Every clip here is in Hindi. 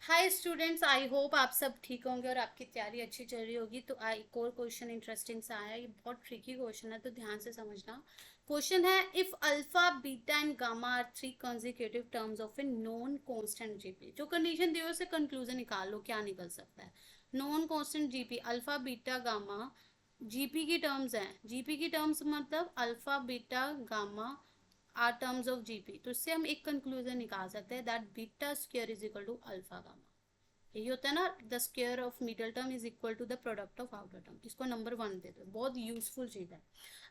हाय स्टूडेंट्स, आई होप आप सब ठीक होंगे और आपकी तैयारी अच्छी चल रही होगी। तो एक और क्वेश्चन इंटरेस्टिंग सा आया। ये बहुत ट्रिकी क्वेश्चन है, तो ध्यान से समझना। क्वेश्चन है, if alpha beta and gamma are three consecutive terms of a non constant GP. जो कंडीशन दी है उससे कंक्लूजन निकाल लो, क्या निकल सकता है। Non constant GP, alpha beta gamma GP की टर्म्स हैं। जीपी की टर्म्स मतलब alpha beta gamma are terms of GP. तो इससे हम एक कंक्लूजन निकाल सकते हैं that beta square is equal to alpha gamma. यही होता है ना, the square of middle term is equal to the product of outer term. इसको नंबर 1 दे दो, बहुत यूजफुल चीज है।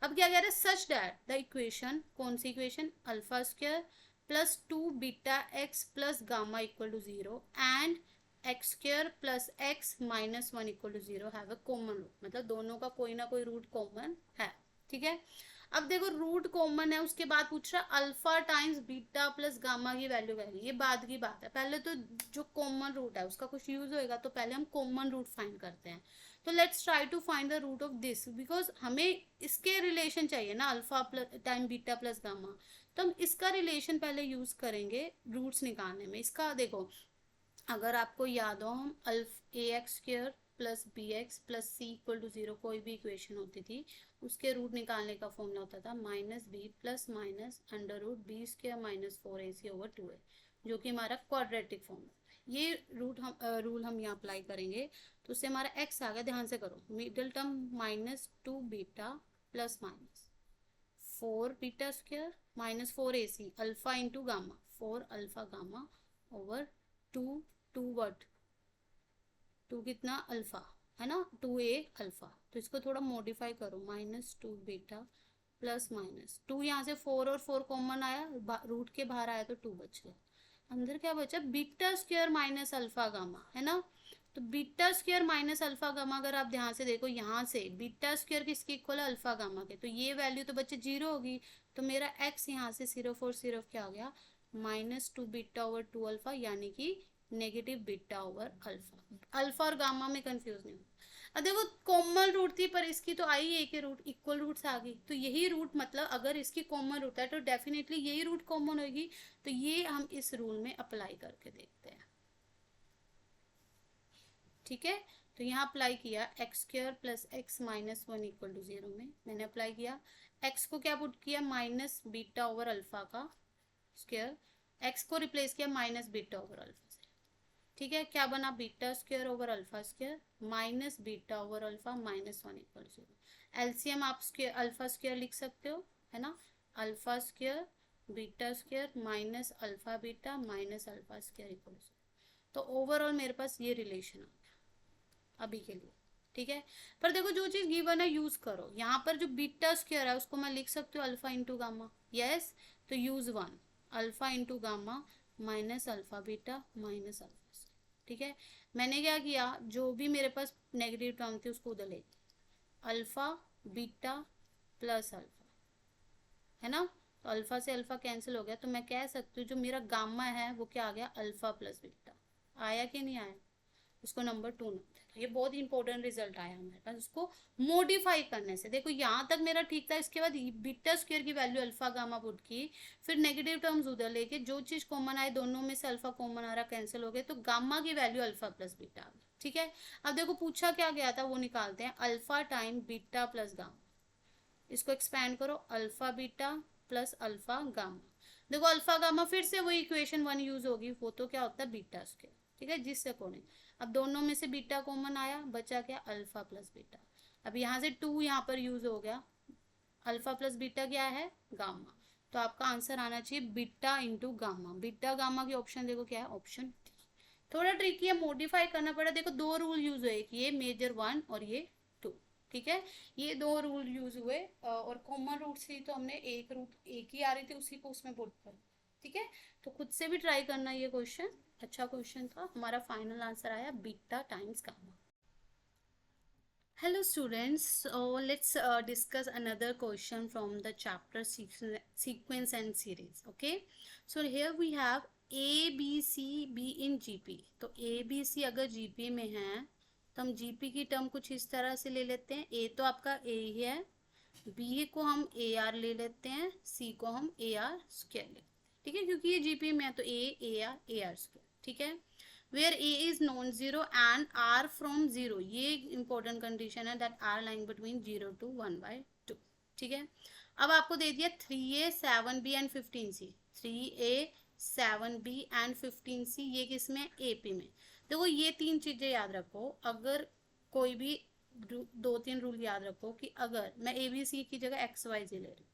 अब क्या कह रहे हैं, सच दैट द इक्वेशन, कौन सी equation, alpha square plus 2 beta x plus gamma equal to 0 and x square plus x minus 1 equal to 0 have a common root. मतलब दोनों का कोई ना कोई रूट कॉमन है। ठीक है, अब देखो रूट कॉमन है, उसके बाद पूछ रहा alpha times beta plus gamma की वैल्यू वैल्यू। ये बाद की बात है, पहले तो जो कॉमन रूट है उसका कुछ यूज होएगा, तो पहले हम कॉमन रूट फाइंड करते हैं। तो let's try to find the root of this, because हमें इसके रिलेशन चाहिए ना, alpha plus time beta plus gamma. तो हम इसका रिलेशन पहले यूज करेंगे रूट्स निकालने में। इसका देखो, अगर आपको याद हो, हम अल्फ a x square plus b x plus c equal to 0 कोई भी इक्वेशन होती थी, उसके रूट निकालने का फॉर्मूला होता था minus b plus minus under root b square minus 4ac over 2a, जो कि हमारा क्वाड्रेटिक फॉर्मूला। ये रूल हम यहाँ अप्लाई करेंगे, तो उससे हमारा एक्स आ गया। ध्यान से करो, middle term minus 2 beta plus minus 4 beta square minus 4ac alpha into gamma, 4 alpha gamma over 2, 2 two कितना अल्फा है ना, 2a अल्फा। तो इसको थोड़ा मॉडिफाई करो, माइनस 2 बीटा प्लस माइनस 2, यहाँ से 4 और 4 कॉमन आया, रूट के बाहर आया तो 2 बच गया। अंदर क्या बचा, beta square minus alpha gamma, है ना। तो beta square minus alpha gamma, अगर आप ध्यान से देखो, यहाँ से बीटा स्क्वायर किसके इक्वल है, अल्फा गामा के। तो ये वैल्यू तो बच्चे 0 होगी। तो मेरा एक्स यहाँ से सिर्फ और सिर्फ क्या आ गया, -2 बीटा ओवर 2 अल्फा, यानी कि negative beta over alpha. Alpha और गामा में कंफ्यूज नहीं हो। अब देखो, कॉमन रूट थी पर इसकी तो आई एक ही रूट, इक्वल रूट्स आ गई। तो यही रूट मतलब अगर इसकी कॉमन रूट है तो डेफिनेटली यही रूट कॉमन होगी। तो ये हम इस रूल में अप्लाई करके देखते हैं। ठीक है, तो यहाँ अप्लाई किया, x square plus x minus 1 equal to 0 में मैंने अप्लाई किया। एक्स को क्या पुट किया, माइनस बीटा ओवर अल्फा का स्क्र, एक्स को रिप्लेस किया माइनस बीटा ओवर अल्फा से। ठीक है, क्या बना, beta square over alpha square minus beta over alpha minus 1 equal 0। LCM आप स्क्वायर अल्फा स्क्वायर लिख सकते हो, है ना। Alpha square beta square minus alpha beta minus alpha square equal 0। तो ओवरऑल मेरे पास ये रिलेशन आ गया अभी के लिए। ठीक है, पर देखो जो चीज गिवन है यूज करो। यहाँ पर जो बीटा स्क्वायर है उसको मैं लिख सकती हूँ अल्फा इंटू गामा, यस। तो use 1, alpha into gamma minus alpha beta minus alpha. ठीक है, मैंने क्या किया, जो भी मेरे पास नेगेटिव टर्म थी उसको उधर ले, अल्फा बीटा प्लस अल्फा, है ना। तो अल्फा से अल्फा कैंसिल हो गया, तो मैं कह सकती हूँ जो मेरा गामा है वो क्या आ गया, अल्फा प्लस बीटा। आया कि नहीं आया, उसको नंबर 2 नंबर। ये बहुत इंपॉर्टेंट रिजल्ट आया हमारे पास उसको मॉडिफाई करने से। देखो यहाँ तक मेरा ठीक था, इसके बाद बीटा स्क्वायर की वैल्यू अल्फा गामा पुट की, फिर नेगेटिव टर्म्स उधर लेके जो चीज कॉमन आए दोनों में से अल्फा कॉमन आ रहा, कैंसिल हो गए, तो गामा की वैल्यू अल्फा प्लस बीटा आ गई। ठीक है, अब देखो पूछा क्या गया था वो निकालते हैं, alpha time beta plus gamma. इसको एक्सपैंड करो, alpha beta plus alpha gamma. देखो अल्फा गामा फिर से वही इक्वेशन 1 यूज होगी, वो तो क्या होता है बीटा स्क्वायर। ठीक है, जिस अकॉर्डिंग अब दोनों में से बीटा कॉमन आया, बचा क्या, अल्फा प्लस बीटा। अब यहाँ से 2 यहाँ पर यूज हो गया, अल्फा प्लस बीटा क्या है, गामा। तो आपका आंसर आना चाहिए beta into gamma. Beta gamma की ऑप्शन देखो क्या है, ऑप्शन। थोड़ा ट्रिकी है, मॉडिफाई करना पड़ा। देखो दो रूल यूज हुए, ये मेजर 1 और ये 2। ठीक है, ये दो रूल यूज हुए, और कॉमन रूट थी तो हमने एक रूट एक ही आ रही थी उसी को उसमें पुट कर। ठीक है, तो खुद से भी ट्राई करना, ये क्वेश्चन अच्छा क्वेश्चन था। हमारा फाइनल आंसर आया beta times gamma. Hello students, so let's discuss another question from the chapter sequence and series. Okay, so here we have A, B, C, B in GP. तो A, B, C अगर GP में है तो हम GP की टर्म कुछ इस तरह से ले लेते हैं। A तो आपका A ही है, B को हम AR ले लेते हैं, C को हम AR स्क्वायर ले लेते हैं। ठीक है, क्योंकि ये GP में है तो A, AR, AR स्क्वायर। ठीक है, where a is non zero and r from zero, ये इंपॉर्टेंट कंडीशन है, that r lying between 0 to 1/2। ठीक है, अब आपको दे दिया 3a 7b and 15c, 3a 7b and 15c, ये किस में, AP में। देखो ये तीन चीजें याद रखो, अगर कोई भी 2-3 रूल याद रखो कि अगर मैं ABC की जगह XYZ ले रही हूँ,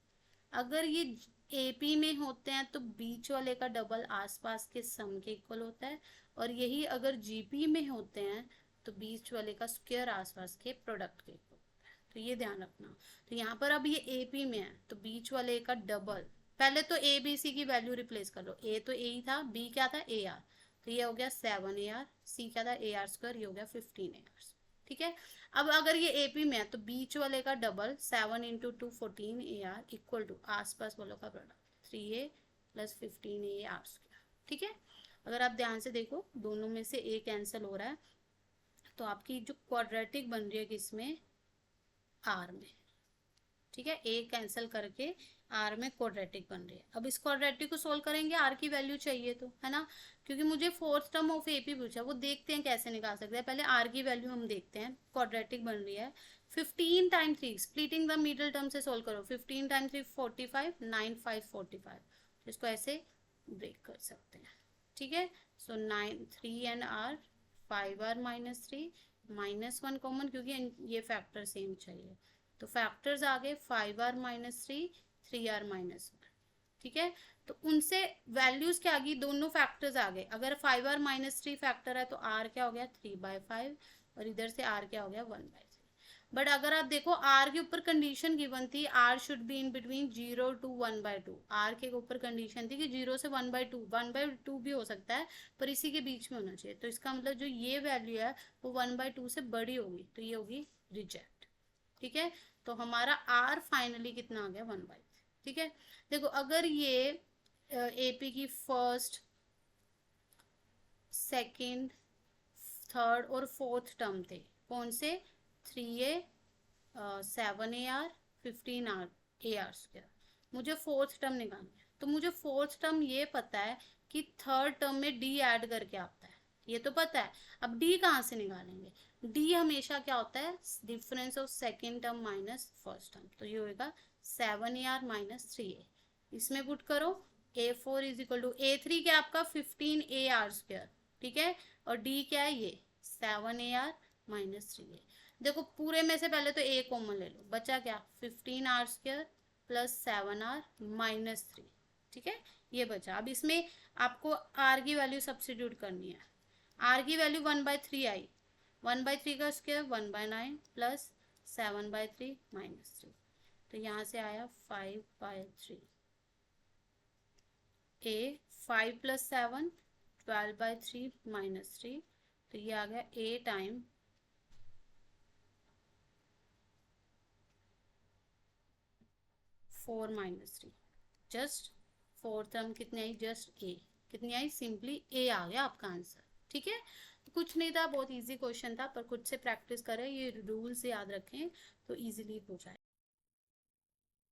अगर ये AP में होते हैं तो बीच वाले का डबल आसपास के सम के इक्वल होता है, और यही अगर GP में होते हैं तो बीच वाले का स्क्वायर आसपास के प्रोडक्ट के इक्वल होता है, तो ये ध्यान रखना। तो यहाँ पर अब ये AP में है तो बीच वाले का डबल, पहले तो ABC की वैल्यू रिप्लेस कर लो, A तो A ही था, B क्या था AR, तो ये हो गया 7AR, C क्या था AR², ये हो गया 15AR। ठीक है, अब अगर ये AP में है तो बीच वाले का डबल 7 × 2 14AR इक्वल टू आसपास वालों का प्रोडक्ट 3A + 15AR²। ठीक है, अगर आप ध्यान से देखो दोनों में से A कैंसिल हो रहा है, तो आपकी जो क्वाड्रेटिक बन रही है किसमें, R में। ठीक है, A कैंसिल करके R में क्वाड्रेटिक बन रही है। अब इस क्वाड्रेटिक को सोल्व करेंगे, R की वैल्यू चाहिए तो, है ना, क्योंकि मुझे फोर्थ टर्म ऑफ AP पूछा, वो देखते हैं कैसे निकाल सकते हैं। पहले R की वैल्यू हम देखते हैं, क्वाड्रेटिक बन रही है 15 × 3, स्प्लिटिंग द मिडिल टर्म से सोल्व करो, 15 × 3 45, 9 5 45, इसको ऐसे ब्रेक कर सकते हैं। ठीक है, सो 9 3 एंड R 5R - 3 -1 कॉमन, क्योंकि ये फैक्टर सेम चाहिए, तो फैक्टर्स आ गए 5R - 3 3R - 1। ठीक है, तो उनसे वैल्यूज क्या आ गई, दोनों फैक्टर्स आ गए। अगर 5R - 3 फैक्टर है तो R क्या हो गया 3/5, और इधर से R क्या हो गया 1/3। बट अगर आप देखो R के ऊपर कंडीशन गिवन थी, R should be in between 0 to 1/2, R के ऊपर कंडीशन थी कि 0 से 1/2, 1/2 भी हो सकता है पर इसी के बीच में होना चाहिए, तो इसका मतलब जो ये वैल्यू है वो 1/2 से बड़ी होगी, तो ये होगी रिजेक्ट। ठीक है, तो हमारा R फाइनली कितना आ गया 1/3। ठीक है, देखो अगर ये AP की फर्स्ट, सेकंड, थर्ड और फोर्थ टर्म थे, कौन से, 3A 7AR 15AR², मुझे फोर्थ टर्म निकालना है, तो मुझे फोर्थ टर्म ये पता है कि थर्ड टर्म में D ऐड करके आता है, ये तो पता है। अब D कहाँ से निकालेंगे, D हमेशा क्या होता है, difference of second term minus first term, तो ये होगा 7AR - 3A, इसमें पुट करो A4 = A3 क्या आपका 15AR²। ठीक है, और D क्या है ये 7AR - 3A। देखो पूरे में से पहले तो A कॉमन ले लो, बचा क्या 15R² + 7R - 3। ठीक है, ये बचा। अब इसमें आपको R की वैल्यू सब्स्टिट्यूट करनी है, R की वैल्यू 1/3 आई, 1/3 का स्क्वायर 1/9 + 7/3 - 3, तो यहाँ से आया 5/3। A 5 + 7 12/3 - 3, तो ये आ गया A टाइम 4 - 3, जस्ट 4 टर्म कितनी आई, जस्ट A कितनी आई, सिंपली A आ गया आपका आंसर। ठीक है, तो कुछ नहीं था, बहुत इजी क्वेश्चन था, पर खुद से प्रैक्टिस करें, ये रूल्स याद रखें तो इजीली हो जाए।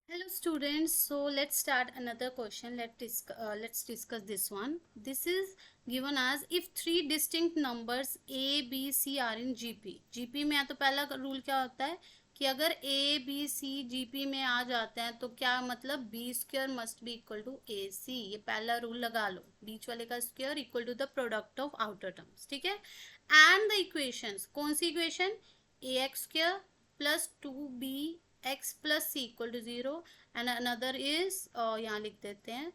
Hello students, so let's start another question. Let's discuss this one. This is given as if three distinct numbers A, B, C are in GP. GP में है तो पहला रूल क्या होता है कि अगर A, B, C GP में आ जाते हैं तो क्या मतलब B² must be equal to AC, ये पहला रूल लगा लो, बीच वाले का square equal to the product of outer terms. ठीक है, एंड द इक्वेशंस, कौन सी equation, AX² + 2BX + C = 0 and another is, यहाँ लिख देते हैं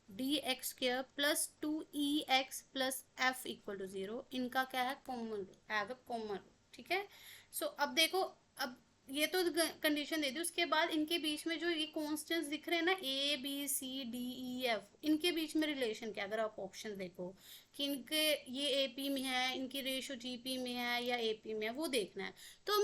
DX² + 2EX + F = 0, इनका क्या है common rule, have a common rule. ठीक है, सो अब देखो, अब ये तो कंडीशन दे दी, उसके बाद इनके बीच में जो ये कॉन्स्टेंट्स दिख रहे हैं ना ABCDEF, इनके बीच में रिलेशन क्या, अगर आप ऑप्शन देखो कि इनके ये AP में है, इनकी रेशो GP में है या AP में है, वो देखना है। तो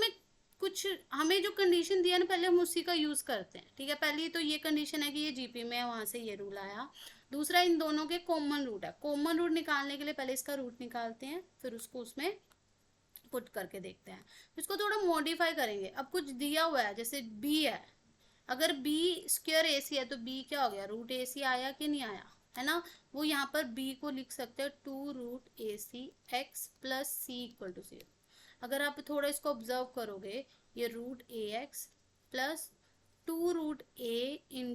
हमें जो कंडीशन दिया ना पहले हम उसी का यूज करते हैं। ठीक है, पहली तो ये कंडीशन है कि ये GP में है, वहां से ये रूल आया। दूसरा इन दोनों के कॉमन रूट है, कॉमन रूट निकालने के लिए पहले इसका रूट निकालते हैं, फिर उसको उसमें पुट करके देखते हैं, इसको थोड़ा मॉडिफाई करेंगे। अब कुछ दिया हुआ है, जैसे B है, अगर B² AC है तो B क्या हो गया, √AC आया कि नहीं आया, है ना, वो यहाँ पर b को लिख सकते हैं 2√AC x plus c equal to 0। अगर आप थोड़ा इसको ऑब्जर्व करोगे, ये √AX प्लस 2√A इन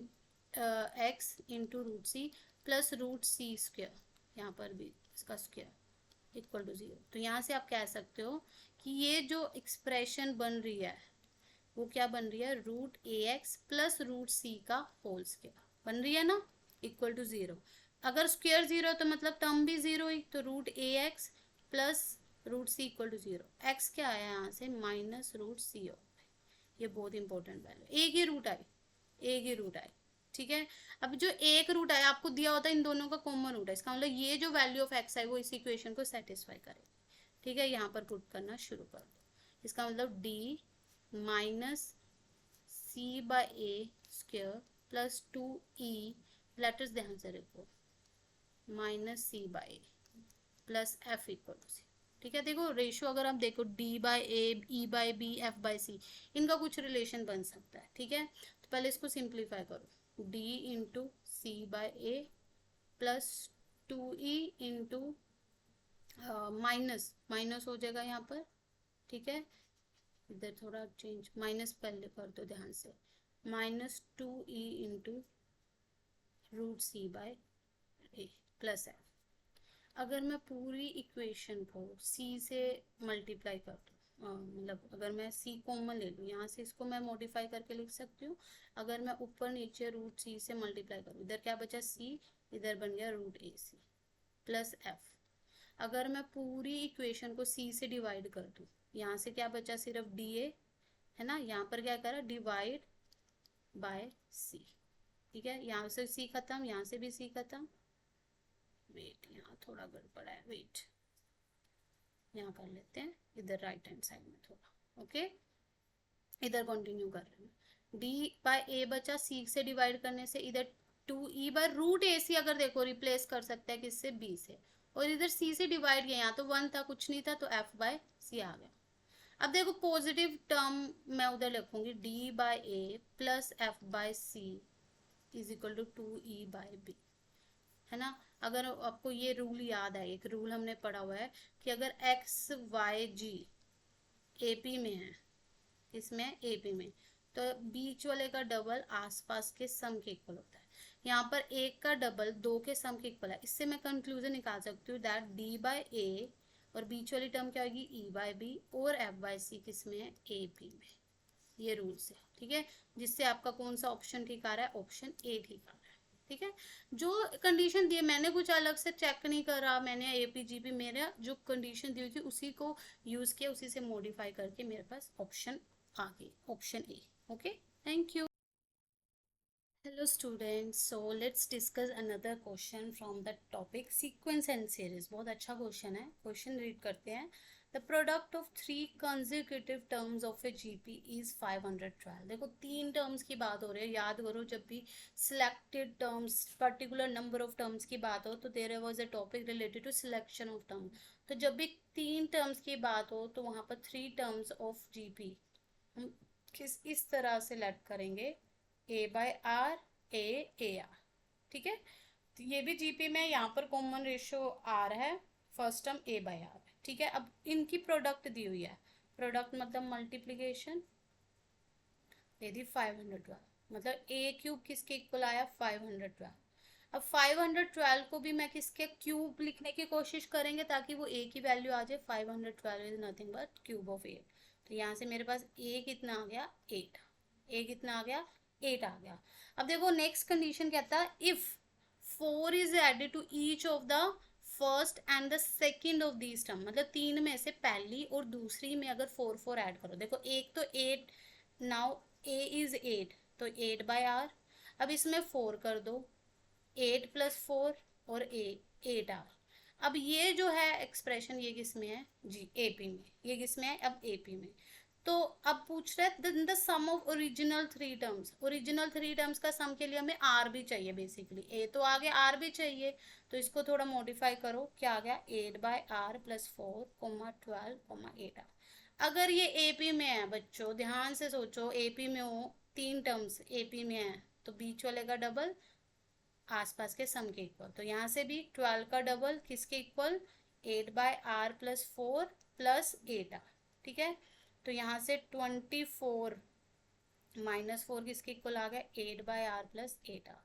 x into √C plus √C square, यहाँ पर भी इसका स्क्वायर इक्वल टू 0। तो यहाँ से आप कह सकते हो कि ये जो एक्सप्रेशन बन रही है वो क्या बन रही है, √AX प्लस √C का होल स्क्वायर बन रही है ना, इक्वल टू 0। अगर स्क्वायर 0 तो मतलब टर्म भी 0 ही, तो √AX plus √C equal to 0। X क्या आया यहाँ से, -√C। ये बहुत इंपॉर्टेंट वैल्यू, एक ही रूट आई, एक ही रूट आई, ठीक है। अब जो एक रूट आया आपको दिया होता है इन दोनों का कॉमन रूट है, इसका मतलब ये जो वैल्यू ऑफ एक्स है वो इस इक्वेशन को सेटिस्फाई करेगी, ठीक है। यहाँ पर पुट करना शुरू कर दो, इसका मतलब d minus c by a square plus 2e, letters ध्यान से रखो, minus c by plus f equal to c, ठीक है। देखो रेशियो अगर आप देखो d by a, e by b, f by c, इनका कुछ रिलेशन बन सकता है, ठीक है। तो पहले इसको सिंप्लीफाई करो, d into c by a plus 2e into minus minus हो जाएगा यहाँ पर, ठीक है। इधर थोड़ा चेंज, माइनस पहले कर दो ध्यान से, -2e into √C by a plus F. अगर मैं पूरी इक्वेशन को c से मल्टीप्लाई कर दूँ, मतलब अगर मैं c कॉमन ले लूँ यहाँ से, इसको मैं मॉडिफाई करके लिख सकती हूँ। अगर मैं ऊपर नीचे √C से मल्टीप्लाई करूँ, इधर क्या बचा c, इधर बन गया √AC प्लस f। अगर मैं पूरी इक्वेशन को c से डिवाइड कर दूँ, यहाँ से क्या बचा, सिर्फ dA है ना, यहाँ पर क्या करा, डिवाइड बाय c, ठीक है। यहाँ से c खत्म, यहाँ से भी c खत्म, वेट यहाँ थोड़ा गड़बड़ है, वेट यहाँ कर लेते हैं, इधर राइट हैंड साइड में थोड़ा, ओके। इधर कंटिन्यू कर रहे हैं, d बाय a बचा, c से डिवाइड करने से इधर 2e बाय √AC, अगर देखो रिप्लेस कर सकते हैं किससे, b से, और इधर c से डिवाइड किया, यहाँ तो 1 था कुछ नहीं था, तो f बाय c आ गया। अब देखो पॉजिटिव टर्म मैं उधर लिखूंगी, d by a plus f by c is equal to 2e by b, है ना। अगर आपको ये रूल याद है, एक रूल हमने पढ़ा हुआ है कि अगर x y g AP में है, इसमें AP में, तो बीच वाले का डबल आसपास के सम के इक्वल होता है। यहाँ पर एक का डबल दो के सम के इक्वल है, इससे मैं कंक्लूजन निकाल सकती हूँ दैट d बाय a और बीच वाली टर्म क्या होगी, e बाय b और f बाय c किस में है, AP में। ये रूल से, ठीक है, जिससे आपका कौन सा ऑप्शन ठीक आ रहा है, ऑप्शन ए ठीक आ रहा है, ठीक है। जो कंडीशन दी है मैंने कुछ अलग से चेक नहीं करा, मैंने APGP मेरा जो कंडीशन दी हुई थी उसी को यूज किया, उसी से मॉडिफाई करके मेरे पास ऑप्शन आ गई, option A, okay. Thank you. Hello students, so let's discuss another question from the topic sequence and series. बहुत अच्छा क्वेश्चन है, क्वेश्चन रीड करते हैं। The product of 3 consecutive terms of A GP is 512। देखो 3 टर्म्स की बात हो रही है, याद करो जब भी selected terms, particular number of terms की बात हो तो there was a topic related to selection of term. तो जब भी 3 टर्म्स की बात हो तो वहाँ पर 3 टर्म्स ऑफ जीपी हम किस इस तरह से लेट करेंगे, a by r, a r, ठीक है। तो ये भी जीपी में यहाँ पर कॉमन रेशियो आर है, first term a by r है, ठीक है। अब इनकी प्रोडक्ट दी हुई है, प्रोडक्ट मतलब मल्टीप्लीकेशन, दे दी 512, मतलब ए क्यूब किसके इक्वल आया, 512। अब 512 को भी मैं किसके क्यूब लिखने की कोशिश करेंगे ताकि वो ए की वैल्यू आ जाए, 512 is nothing but cube of 8। तो यहाँ से मेरे पास ए कितना आ गया, 8, ए कितना आ गया, 8 आ गया। अब देखो नेक्स्ट कंडीशन कहता है, if 4 is added to each of the first and the second of these term, मतलब 3 में से पहली और दूसरी में अगर 4 ऐड करो, देखो एक तो 8, नाउ ए इज 8 तो 8 बाय आर। अब इसमें 4 कर दो, 8 प्लस 4 और ए 8 आर। अब ये जो है एक्सप्रेशन ये किस में है जी, एपी में, ये किस में है अब एपी में। तो अब पूछ रहे हैं the sum of original 3 terms, original 3 terms का सम के लिए हमें आर भी चाहिए, बेसिकली ए तो आगे आर भी चाहिए, तो इसको थोड़ा मॉडिफाई करो, क्या आ गया 8 बाय आर प्लस 4 12 8 आर। अगर ये एपी में है बच्चों, ध्यान से सोचो, एपी में हो 3 टर्म्स एपी में है तो बीच वाले का डबल आसपास के सम के इक्वल। तो यहाँ से भी 12 का डबल किसके इक्वल, 8/r+4 + 8r। ठीक है, तो यहाँ से 24 -4 किसके इक्वल आ गया, 8/r+8r।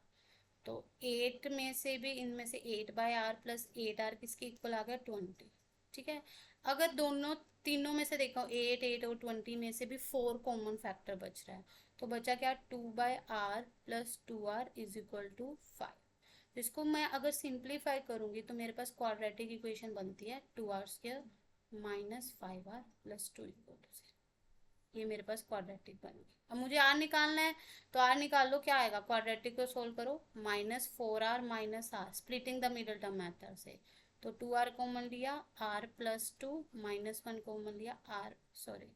तो 8 में से भी, इनमें से 8/r+8r किसके इक्वल आ गया, 20। ठीक है, अगर दोनों तीनों में से देखो 8 और 20 में से भी 4 कॉमन फैक्टर बच रहा है, तो बचा क्या, 2/r+2r = 5। इसको मैं अगर सिंप्लीफाई करूंगी तो मेरे पास क्वाड्रेटिक इक्वेशन बनती है 2r² - 5r + 2 = 0। ये मेरे पास क्वाड्रेटिक बन गई। अब मुझे आर निकालना है, तो आर निकाल लो, क्या आएगा, क्वाड्रेटिक को सोल्व करो, -4r - r, splitting the middle term method से। तो 2r कॉमन लिया, r+2 -1 कॉमन लिया, r सॉरी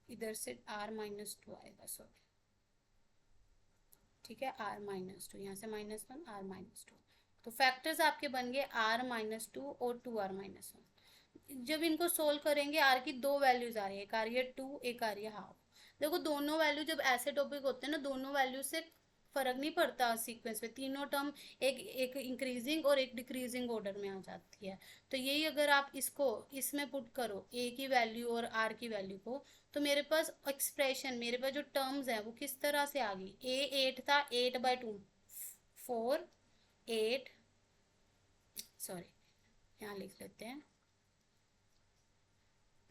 इधर से r-2 आएगा, सॉरी। ठीक है, r-2, यहाँ से -1 r-2। तो फैक्टर्स आपके बन गए r-2 और 2r-1। जब इनको सोल्व करेंगे आर की दो वैल्यूज आ रही है, एक आ रही है 2, एक आ रही है हाफ। देखो दोनों वैल्यू जब ऐसे टॉपिक होते हैं ना, दोनों वैल्यू से फर्क नहीं पड़ता सीक्वेंस में, तीनों टर्म एक इंक्रीजिंग और एक डिक्रीजिंग ऑर्डर में आ जाती है। तो यही अगर आप इसको इसमें पुट करो, ए की वैल्यू और आर की वैल्यू को, तो मेरे पास एक्सप्रेशन, मेरे पास जो टर्म्स है वो किस तरह से आ गई, ए 8 था, 8/2 4 8, सॉरी यहाँ लिख लेते हैं,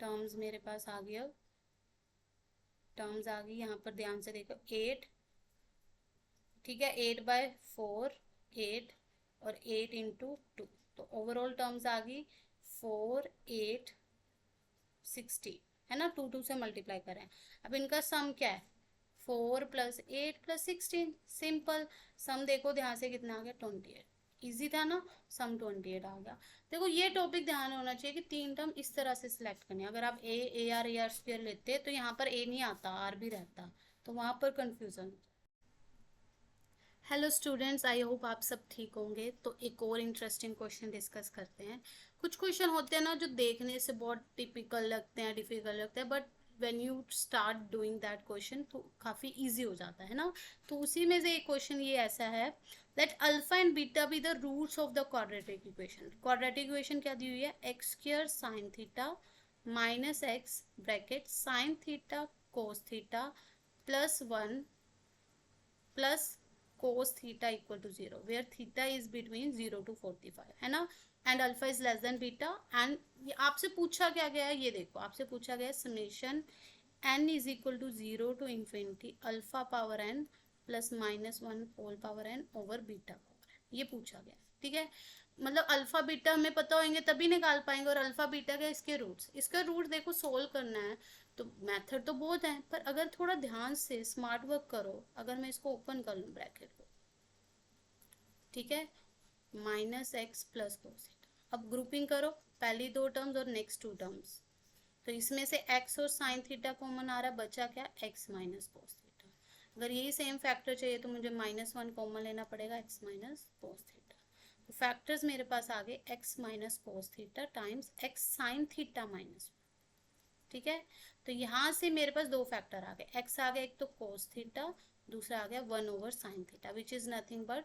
टर्म्स मेरे पास आ गई, अब टर्म्स आ गई, यहाँ पर ध्यान से देखो 8, ठीक है, 8/4 8 और 8 × 2, तो ओवरऑल टर्म्स आ गई 4 8 60, है ना, 2 से मल्टीप्लाई करें। अब इनका सम क्या है, 4 + 8 + 16, सिंपल। सम देखो ध्यान से कितना आ गया, 28। इजी था ना, सम 28 आ गया। देखो ये टॉपिक ध्यान होना चाहिए कि 3 टर्म इस तरह से सिलेक्ट करने, अगर आप AR लेते तो यहाँ पर ए नहीं आता, आर भी रहता, तो वहां पर confusion. Hello students, I hope आप सब ठीक होंगे। तो एक और इंटरेस्टिंग क्वेश्चन डिस्कस करते हैं। कुछ क्वेश्चन होते हैं ना जो देखने से बहुत टिपिकल लगते हैं, डिफिकल्ट लगते हैं, but when you start doing that question तो काफ़ी इजी हो जाता है ना। तो उसी में से एक क्वेश्चन ये ऐसा है, that alpha and beta be the roots of the quadratic equation. Quadratic equation क्या दी हुई है, x² sin theta -x bracket sin theta cos theta +1 plus cos theta = 0 where theta is between 0 to 45, है ना, and alpha is less than beta. And आपसे पूछा क्या गया है, ये देखो आपसे पूछा गया है summation n = 0 to ∞ alpha power n + -1 whole power n over beta power n, ये पूछा गया। ठीक है, मतलब अल्फा बीटा हमें पता होंगे तभी निकाल पाएंगे, और अल्फा बीटा क्या, इसके रूट्स, इसका रूट देखो सोल्व करना है। तो मेथड तो बहुत है, पर अगर थोड़ा ध्यान से स्मार्ट वर्क करो, अगर मैं इसको ओपन कर लूँ ब्रैकेट को, ठीक है, -x + cos थीटा। अब ग्रुपिंग करो, पहली 2 टर्म्स और नेक्स्ट 2 टर्म्स, तो इसमें से x और sin थीटा कॉमन आ रहा है, बचा क्या, x - cos थीटा। अगर यही सेम फैक्टर चाहिए तो मुझे -1 कॉमन लेना पड़ेगा, x - cos थीटा। तो फैक्टर्स मेरे पास आ गए x - cos theta times x sin theta -1। ठीक है, तो यहाँ से मेरे पास 2 फैक्टर आ गए, x आ गया एक तो cos थीटा, दूसरा आ गया 1/sin theta which is nothing but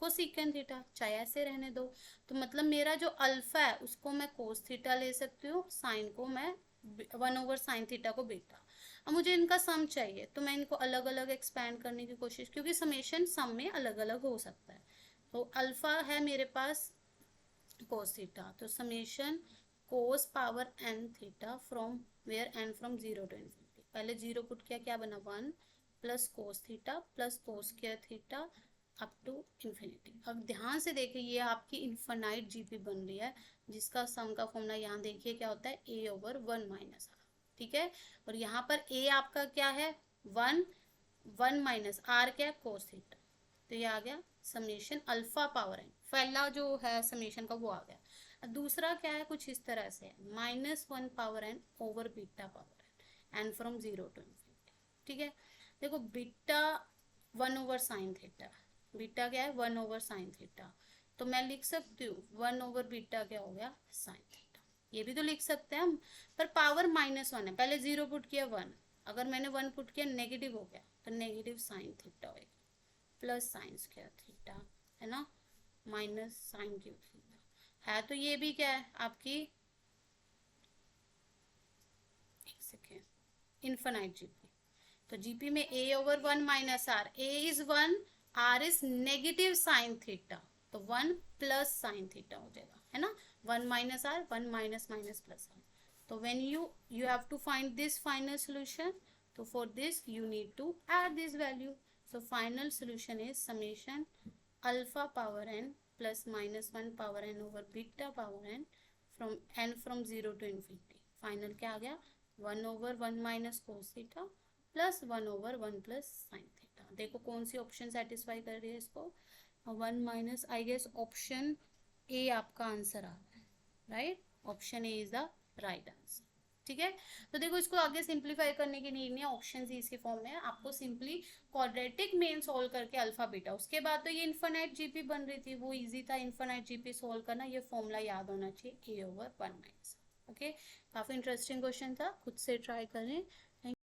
cosecant theta, चाहे ऐसे रहने दो। तो मतलब मेरा जो अल्फा है उसको मैं cos थीटा ले सकती हूँ, साइन को मैं 1/sin थीटा को बीटा। अब मुझे इनका सम चाहिए, तो मैं इनको अलग अलग एक्सपैंड करने की कोशिश, क्योंकि समेशन सम में अलग अलग हो सकता है। तो अल्फा है मेरे पास cos थीटा, तो summation cos power n theta from where n from 0 to ∞, पहले 0 पुट किया, क्या बना 1 + cos theta + cos² theta up to infinity. अब ध्यान से देखिए, ये आपकी इन्फिनाइट जीपी बन रही है, जिसका सम का फॉर्मूला यहाँ देखिए क्या होता है, a/1 - r। ठीक है, और यहाँ पर a आपका क्या है, 1 1 - r क्या है, cos थीटा। तो ये आ गया समेशन अल्फा पावर n, पहला जो है समेशन का वो आ गया। दूसरा क्या है, कुछ इस तरह से -1 power n over beta power n from 0 to ∞। ठीक है, देखो बीटा 1/sin थीटा, बीटा क्या है 1/sin थीटा, तो मैं लिख सकती हूँ 1/बीटा क्या हो गया, sin थीटा। ये भी तो लिख सकते हैं हम, पर पावर -1 है, पहले 0 पुट किया 1, अगर मैंने 1 पुट किया नेगेटिव हो गया, तो नेगेटिव sin थीटा होगा प्लस sin² थीटा है ना, माइनस साइन क्यूब थीटा है। तो ये भी क्या है आपकी, एक सेकेंड, इन्फिनाइट जीपी। तो जीपी में a ओवर 1 माइनस आर, a is 1, r is negative sine theta, तो 1 प्लस साइन थीटा हो जाएगा, है ना, 1 minus r, 1 minus minus plus r. तो when you have to find this final solution, तो for this you need to add this value. So final solution is summation alpha power n plus minus 1 power n over beta power n from n from 0 to infinity. Final क्या आ गया, 1 over 1 minus cos theta plus 1 over 1 plus sine theta. देखो कौन सी ऑप्शन सेटिस्फाई कर रही है इसको, 1 minus, I guess option a आपका आंसर आ रहा है, right, option a is the right answer. ठीक है, तो देखो इसको आगे सिंप्लीफाई करने की नीड नहीं है, ऑप्शन ही इसके फॉर्म में है, आपको सिंपली क्वाड्रेटिक मेन सोल्व करके अल्फा बीटा, उसके बाद तो ये इन्फिनाइट जीपी बन रही थी, वो इजी था इन्फिनाइट जीपी सोल्व करना, ये फॉर्मूला याद होना चाहिए, a ओवर 1 माइनस। ओके, काफी इंटरेस्टिंग क्वेश्चन था, खुद से ट्राई करें।